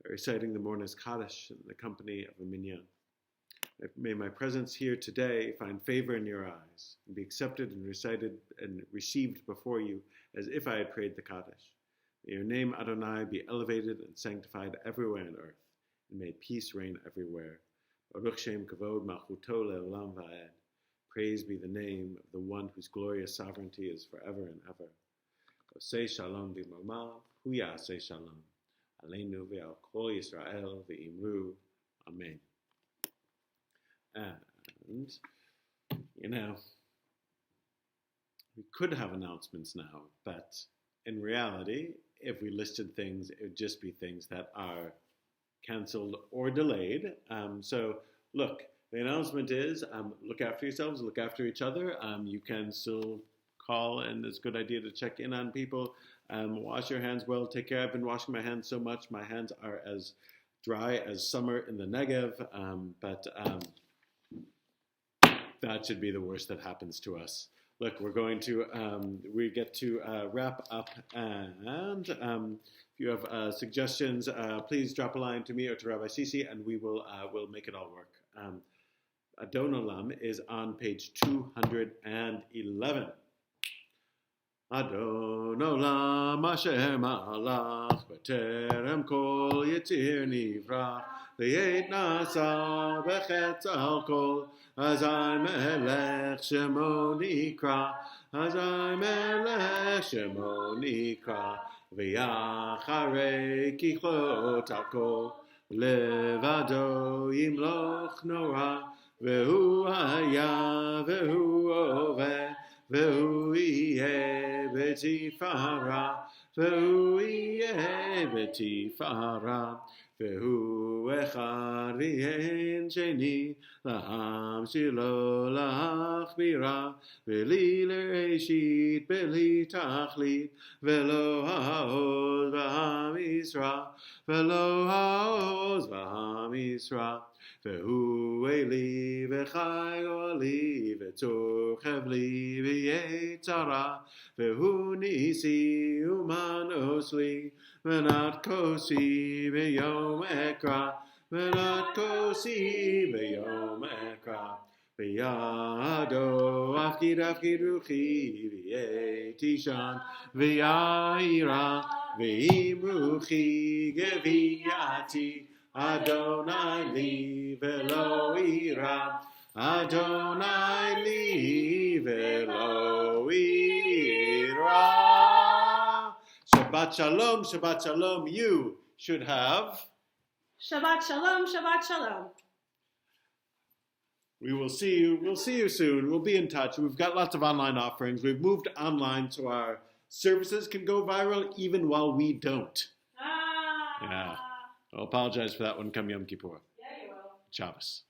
by reciting the Morna's Kaddish in the company of a minyan. May my presence here today find favor in your eyes, and be accepted and recited and received before you as if I had prayed the Kaddish. May your name, Adonai, be elevated and sanctified everywhere on earth, and may peace reign everywhere. Baruch Shem Kavod Malchuto Le'olam Va'ed. Praise be the name of the one whose glorious sovereignty is forever and ever. Osei Shalom B'Momav, Hu Ya'aseh Shalom. Aleinu ve'al Kol Yisrael ve'imru. Amen. And, we could have announcements now, but in reality, if we listed things, it would just be things that are canceled or delayed. So, look, the announcement is look after yourselves, look after each other. You can still call, and it's a good idea to check in on people. Wash your hands well, take care. I've been washing my hands so much, my hands are as dry as summer in the Negev, but that should be the worst that happens to us. Look, we're going to, we get to wrap up, and if you have suggestions, please drop a line to me or to Rabbi Sisi, and we will we'll make it all work. Adon Olam is on page 211. Adon Olam Asher Malach B'terem Kol Yitzir Nivra V'yet Nasa B'chetz Al Kol Azai Melech Shemo Nikra Azai Melech Shemo Nikra V'yacharei Kichlot Al Kol Levado Yimloch Nora V'hu Haya V'hu Oveh V'hu Yeh B'tifara V'hu Yeh B'tifara V'hu Echad V'yein Sheni L'ham Shilo L'achbira V'li L'reshit V'li Tachlit V'lo Ha'oz V'ham Yisra V'lo Ha'oz V'ham Yisra V'hu Eli V'chai Oli V'tzor Chevli V'yetzara V'hu Nisi Umanos Li V'nat Kosi V'yom Ekra V'nat Kosi V'yom Ekra V'yado Afkid Ruchi V'yetishan V'yaira V'imruchi Geviyati Adonai li velo ira, Adonai li velo ira. Shabbat Shabbat Shalom, Shabbat Shalom. You should have. Shabbat Shalom, Shabbat Shalom. We will see you. We'll see you soon. We'll be in touch. We've got lots of online offerings. We've moved online so our services can go viral even while we don't. Yeah. I'll apologize for that one come Yom Kippur. Yeah, you will. Shabbos.